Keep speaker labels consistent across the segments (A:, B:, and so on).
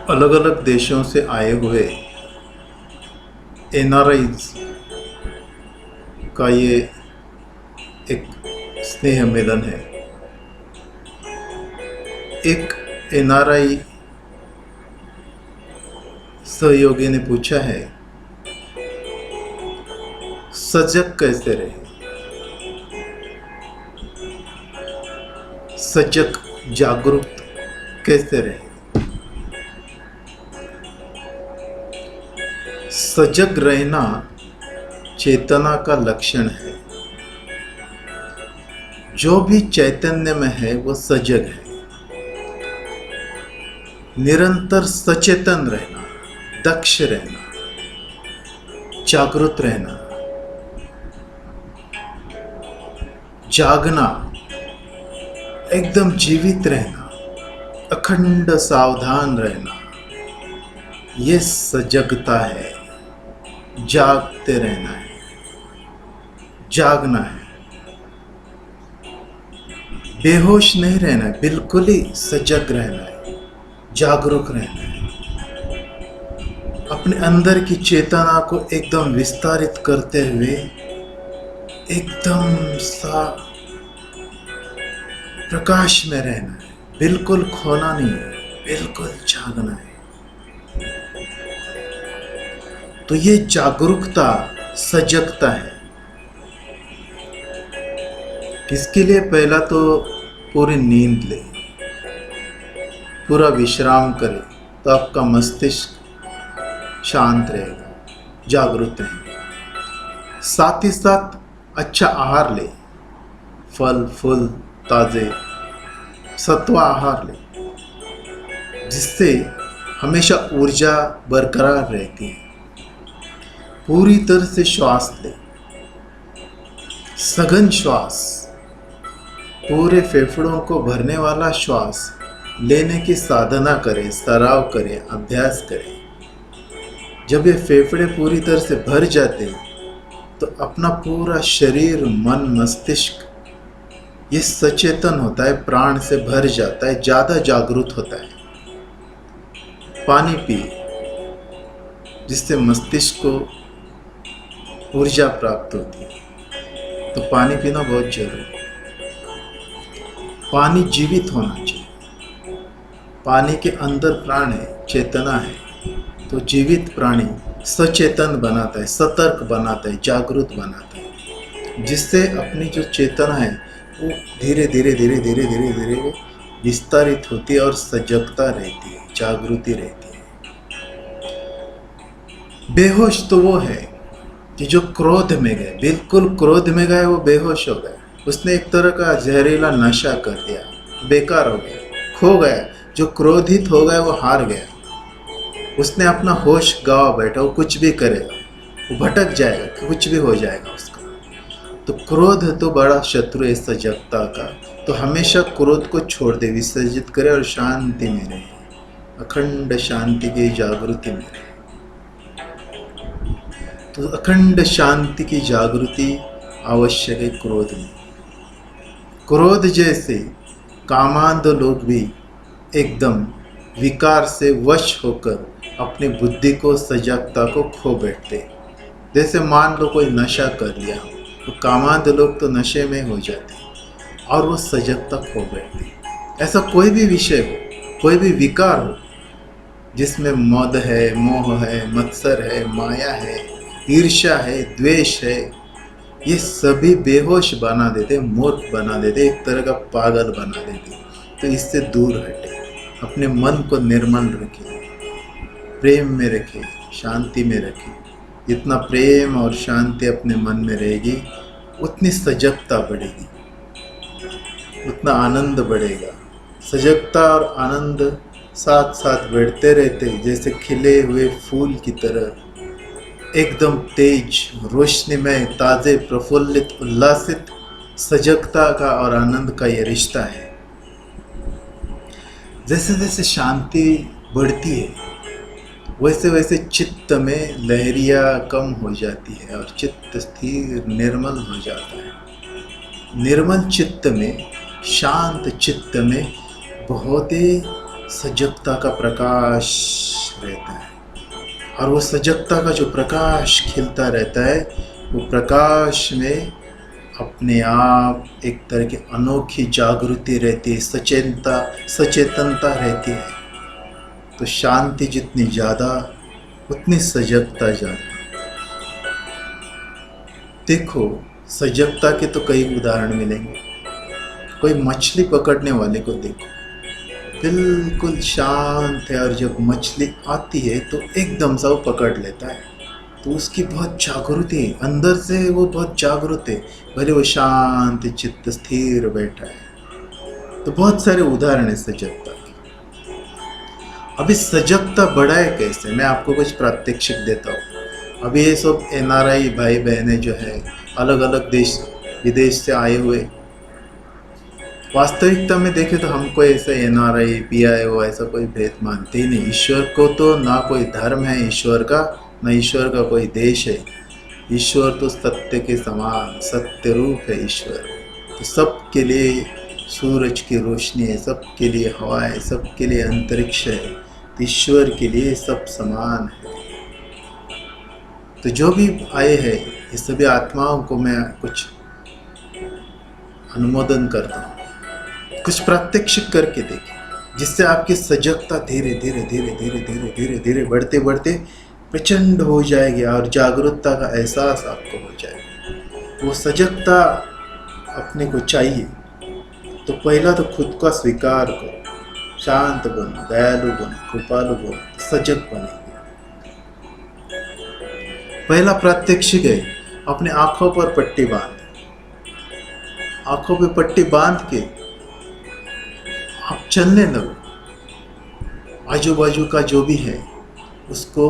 A: अलग अलग देशों से आए हुए एनआरआईज का ये एक स्नेह मिलन है। एक एनआरआई सहयोगी ने पूछा है, सजग कैसे रहे, सजग जागरूक कैसे रहे। सजग रहना चेतना का लक्षण है। जो भी चैतन्य में है वो सजग है। निरंतर सचेतन रहना, दक्ष रहना, जागृत रहना, जागना, एकदम जीवित रहना, अखंड सावधान रहना, ये सजगता है। जागते रहना है, जागना है, बेहोश नहीं रहना है, बिल्कुल ही सजग रहना है, जागरूक रहना है। अपने अंदर की चेतना को एकदम विस्तारित करते हुए एकदम सा प्रकाश में रहना है, बिल्कुल खोना नहीं है, बिल्कुल जागना है। तो ये जागरूकता सजगता है। इसके लिए पहला तो पूरी नींद ले, पूरा विश्राम करे, तो आपका मस्तिष्क शांत रहेगा, जागरूक रहेगा। साथ ही साथ अच्छा आहार ले, फल फूल ताजे सत्व आहार ले, जिससे हमेशा ऊर्जा बरकरार रहती है। पूरी तरह से श्वास ले, सघन श्वास, पूरे फेफड़ों को भरने वाला श्वास लेने की साधना करें, सराव करें, अभ्यास करें। जब ये फेफड़े पूरी तरह से भर जाते तो अपना पूरा शरीर, मन, मस्तिष्क ये सचेतन होता है, प्राण से भर जाता है, ज़्यादा जागरूक होता है। पानी पिए, जिससे मस्तिष्क को ऊर्जा प्राप्त होती है। तो पानी पीना बहुत जरूरी है। पानी जीवित होना चाहिए। पानी के अंदर प्राण है, चेतना है। तो जीवित प्राणी सचेतन बनाता है, सतर्क बनाता है, जागरूक बनाता है, जिससे अपनी जो चेतना है वो धीरे धीरे धीरे धीरे धीरे धीरे विस्तारित होती है और सजगता रहती है, जागृति रहती है। बेहोश तो वो है कि जो क्रोध में गए, बिल्कुल क्रोध में गए, वो बेहोश हो गए। उसने एक तरह का जहरीला नशा कर दिया, बेकार हो गया, खो गया। जो क्रोधित हो गया वो हार गया। उसने अपना होश गवा बैठा, वो कुछ भी करेगा, वो भटक जाएगा, कुछ भी हो जाएगा उसका। तो क्रोध तो बड़ा शत्रु है सजगता का। तो हमेशा क्रोध को छोड़ दे, विसर्जित करे और शांति में रहे, अखंड शांति की जागृति में रहे। तो अखंड शांति की जागृति आवश्यक है क्रोध में। क्रोध जैसे कामांध लोग भी एकदम विकार से वश होकर अपनी बुद्धि को, सजगता को खो बैठते। जैसे मान लो कोई नशा कर लिया, तो कामांध लोग तो नशे में हो जाते और वो सजगता खो बैठते। ऐसा कोई भी विषय हो, कोई भी विकार हो जिसमें मद है, मोह है, मत्सर है, माया है, ईर्ष्या है, द्वेष है, ये सभी बेहोश बना देते, मूर्ख बना देते, एक तरह का पागल बना देते। तो इससे दूर हटे, अपने मन को निर्मल रखें, प्रेम में रखें, शांति में रखें। जितना प्रेम और शांति अपने मन में रहेगी, उतनी सजगता बढ़ेगी, उतना आनंद बढ़ेगा। सजगता और आनंद साथ साथ बढ़ते रहते, जैसे खिले हुए फूल की तरह, एकदम तेज, रोशनीमय, ताजे, प्रफुल्लित, उल्लासित। सजगता का और आनंद का ये रिश्ता है। जैसे जैसे शांति बढ़ती है, वैसे वैसे चित्त में लहरियाँ कम हो जाती है और चित्त स्थिर, निर्मल हो जाता है। निर्मल चित्त में, शांत चित्त में बहुत ही सजगता का प्रकाश रहता है, और वो सजगता का जो प्रकाश खिलता रहता है, वो प्रकाश में अपने आप एक तरह की अनोखी जागृति रहती है, सचेतनता रहती है। तो शांति जितनी ज़्यादा उतनी सजगता ज़्यादा। देखो, सजगता के तो कई उदाहरण मिलेंगे। कोई मछली पकड़ने वाले को देखो, बिल्कुल शांत है, और जब मछली आती है तो एकदम से वो पकड़ लेता है। तो उसकी बहुत जागृति है, अंदर से वो बहुत जागृत है, भले वो शांत चित्त स्थिर बैठा है। तो बहुत सारे उदाहरण है सजगता के। अभी सजगता बढ़ाए कैसे, मैं आपको कुछ प्रात्यक्षिक देता हूँ। अभी ये सब NRI भाई बहनें जो है, अलग अलग देश विदेश से आए हुए, वास्तविकता में देखें तो हमको ऐसा NRI PIO ऐसा कोई भेद मानते ही नहीं। ईश्वर को तो ना कोई धर्म है ईश्वर का, ना ईश्वर का कोई देश है। ईश्वर तो सत्य के समान सत्य रूप है ईश्वर। तो सबके लिए सूरज की रोशनी है, सबके लिए हवा है, सबके लिए अंतरिक्ष है। तो ईश्वर के लिए सब समान है। तो जो भी आए हैं ये सभी आत्माओं को मैं कुछ अनुमोदन करता हूँ, कुछ प्रात्यक्षिक करके देखें, जिससे आपकी सजगता धीरे धीरे धीरे धीरे धीरे धीरे धीरे बढ़ते बढ़ते प्रचंड हो जाएगी, और जागरूकता का एहसास आपको हो जाएगा। वो सजगता अपने को चाहिए, तो पहला तो खुद का स्वीकार करो, शांत बनो, दयालु बनो, कृपालु बनो, सजग बनेंगे। पहला प्रात्यक्षिक है, अपने आंखों पर पट्टी बांध, आंखों पे पट्टी बांध के आप चलने लगो। आजू बाजू का जो भी है उसको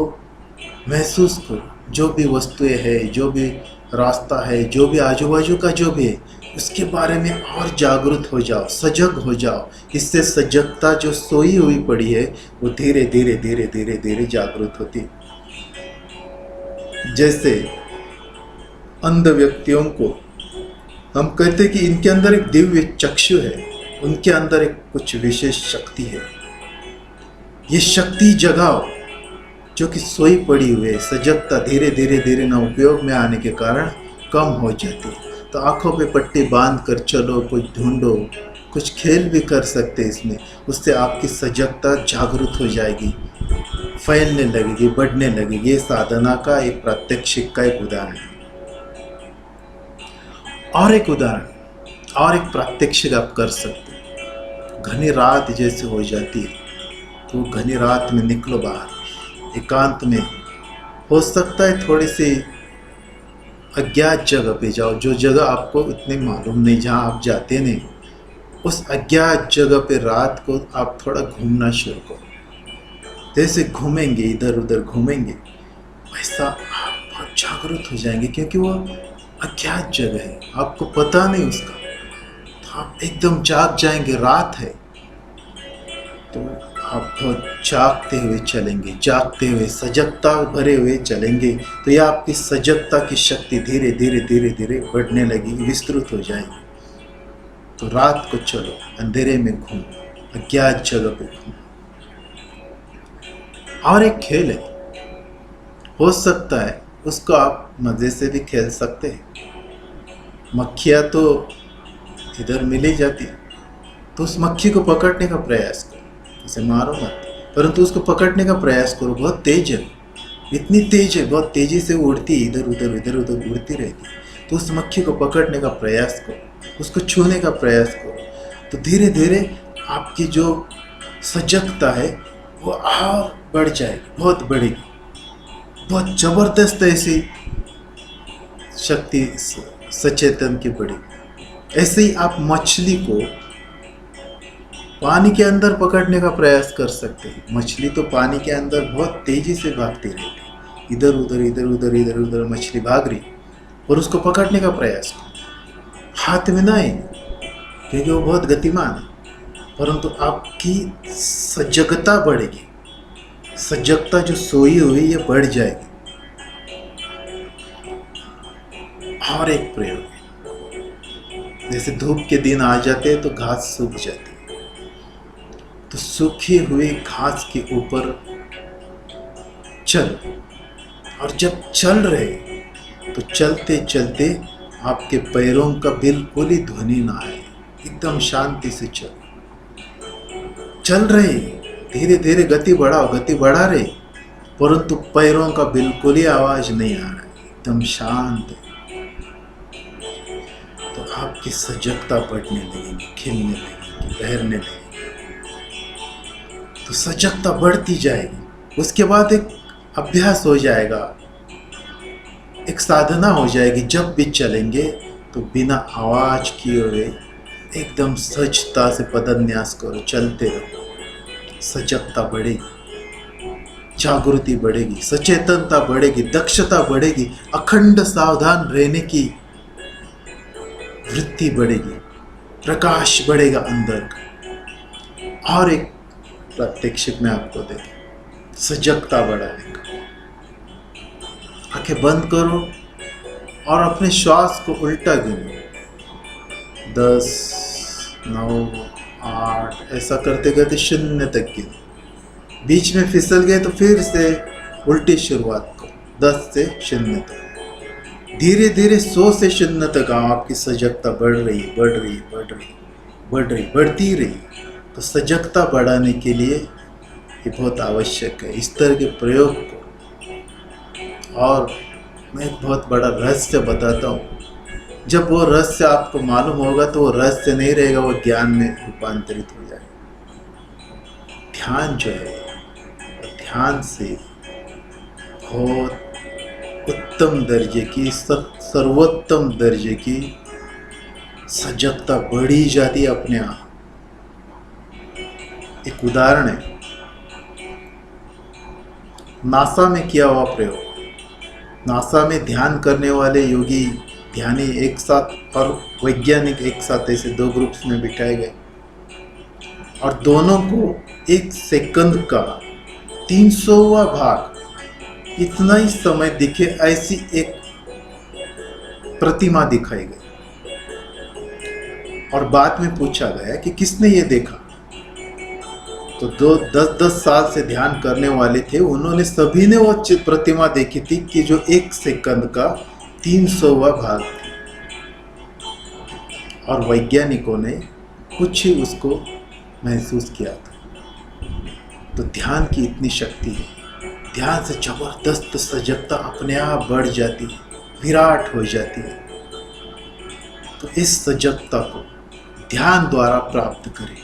A: महसूस करो, जो भी वस्तुएं है, जो भी रास्ता है, जो भी आजू बाजू का जो भी है, उसके बारे में और जागरूक हो जाओ, सजग हो जाओ। इससे सजगता जो सोई हुई पड़ी है वो धीरे धीरे धीरे धीरे धीरे जागरूक होती है। जैसे अंध व्यक्तियों को हम कहते हैं कि इनके अंदर एक दिव्य चक्षु है, उनके अंदर एक कुछ विशेष शक्ति है। ये शक्ति जगाओ जो कि सोई पड़ी हुई है। सजगता धीरे धीरे धीरे ना उपयोग में आने के कारण कम हो जाती है। तो आंखों पे पट्टी बांध कर चलो, कुछ ढूंढो, कुछ खेल भी कर सकते इसमें। उससे आपकी सजगता जागरूक हो जाएगी, फैलने लगेगी, बढ़ने लगेगी। ये साधना का एक प्रात्यक्षिक का एक उदाहरण है। और एक उदाहरण और एक प्रात्यक्षिक आप कर सकते हैं। घनी रात जैसे हो जाती है तो घनी रात में निकलो बाहर, एकांत में, हो सकता है थोड़ी सी अज्ञात जगह पे जाओ, जो जगह आपको इतनी मालूम नहीं, जहाँ आप जाते नहीं, उस अज्ञात जगह पे रात को आप थोड़ा घूमना शुरू करो। जैसे घूमेंगे, इधर उधर घूमेंगे, वैसा आप बहुत जागरूक हो जाएंगे, क्योंकि वो अज्ञात जगह है, आपको पता नहीं उसका। तो आप एकदम जाग जाएंगे, रात है तो आप बहुत जागते हुए चलेंगे, जागते हुए सजगता भरे हुए चलेंगे। तो यह आपकी सजगता की शक्ति धीरे धीरे धीरे धीरे बढ़ने लगेगी, विस्तृत हो जाएगी। तो रात को चलो, अंधेरे में घूमो, अज्ञात जगह पे घूमो। और एक खेल है, हो सकता है उसको आप मज़े से भी खेल सकते हैं। मक्खियाँ तो इधर मिल ही जाती है, तो उस मक्खी को पकड़ने का प्रयास करो। उसे मारो मत, परंतु उसको पकड़ने का प्रयास करो। बहुत तेज है, इतनी तेज है, बहुत तेजी से उड़ती है, इधर उधर उड़ती रहती है। तो उस मक्खी को पकड़ने का प्रयास करो, उसको छूने का प्रयास करो। तो धीरे धीरे आपकी जो सजगता है वो और बढ़ जाएगी, बहुत बढ़ेगी, बहुत जबरदस्त ऐसी शक्ति सचेतन की बढ़ेगी। ऐसे ही आप मछली को पानी के अंदर पकड़ने का प्रयास कर सकते हैं। मछली तो पानी के अंदर बहुत तेजी से भागती रहती है, इधर उधर मछली भाग रही, और उसको पकड़ने का प्रयास करो। हाथ में ना आएंगे क्योंकि वो बहुत गतिमान है, परंतु आपकी सजगता बढ़ेगी, सजगता जो सोई हुई ये बढ़ जाएगी। और एक प्रयोग है, जैसे धूप के दिन आ जाते हैं तो घास सूख जाती है, तो सूखे हुए घास के ऊपर चल, और जब चल रहे तो चलते चलते आपके पैरों का बिल्कुल ही ध्वनि ना आए, एकदम शांति से चल रहे, धीरे धीरे गति बढ़ा रहे, परंतु पैरों का बिल्कुल ही आवाज नहीं आ रहा है, एकदम शांत है। तो आपकी सजगता बढ़ने लगेगी, खिलने लगेगी, बहरने लगेगी। तो सजगता बढ़ती जाएगी, उसके बाद एक अभ्यास हो जाएगा, एक साधना हो जाएगी। जब भी चलेंगे तो बिना आवाज किए हुए एकदम सहजता से पदन्यास करो, चलते रहो। सजगता बढ़ेगी, जागृति बढ़ेगी, सचेतनता बढ़ेगी, दक्षता बढ़ेगी, अखंड सावधान रहने की वृत्ति बढ़ेगी, प्रकाश बढ़ेगा अंदर का। और एक प्रात्यक्षिक मैं आपको देता, सजगता बढ़ाने का। आंखें बंद करो और अपने श्वास को उल्टा गिनो, 10, 9, 8 ऐसा करते करते 0 तक गिनो। बीच में फिसल गए तो फिर से उल्टी शुरुआत करो, 10 से 0 तक। धीरे धीरे 100 से 0 तक आओ। आपकी सजगता बढ़ती रही। तो सजगता बढ़ाने के लिए ये बहुत आवश्यक है, इस तरह के प्रयोग को। और मैं एक बहुत बड़ा रहस्य बताता हूँ, जब वो रहस्य आपको मालूम होगा तो वो रहस्य नहीं रहेगा, वो ज्ञान में रूपांतरित हो जाएगा। ध्यान जो है, ध्यान से बहुत उत्तम दर्जे की, सर्वोत्तम दर्जे की सजगता बढ़ी जाती है अपने आप। एक उदाहरण है, नासा में किया हुआ प्रयोग। नासा में ध्यान करने वाले योगी, ध्यानी एक साथ और वैज्ञानिक एक साथ ऐसे 2 ग्रुप्स में बिठाए गए, और दोनों को 1 सेकंड का 300वां भाग इतना ही समय दिखे ऐसी एक प्रतिमा दिखाई गई। और बाद में पूछा गया कि किसने ये देखा, तो 10-10 साल से ध्यान करने वाले थे, उन्होंने सभी ने वो प्रतिमा देखी थी कि जो 1 सेकंड का 300वां भाग थी। और वैज्ञानिकों ने कुछ ही उसको महसूस किया था। तो ध्यान की इतनी शक्ति है, ध्यान से जबरदस्त सजगता अपने आप बढ़ जाती है, विराट हो जाती है। तो इस सजगता को ध्यान द्वारा प्राप्त करें।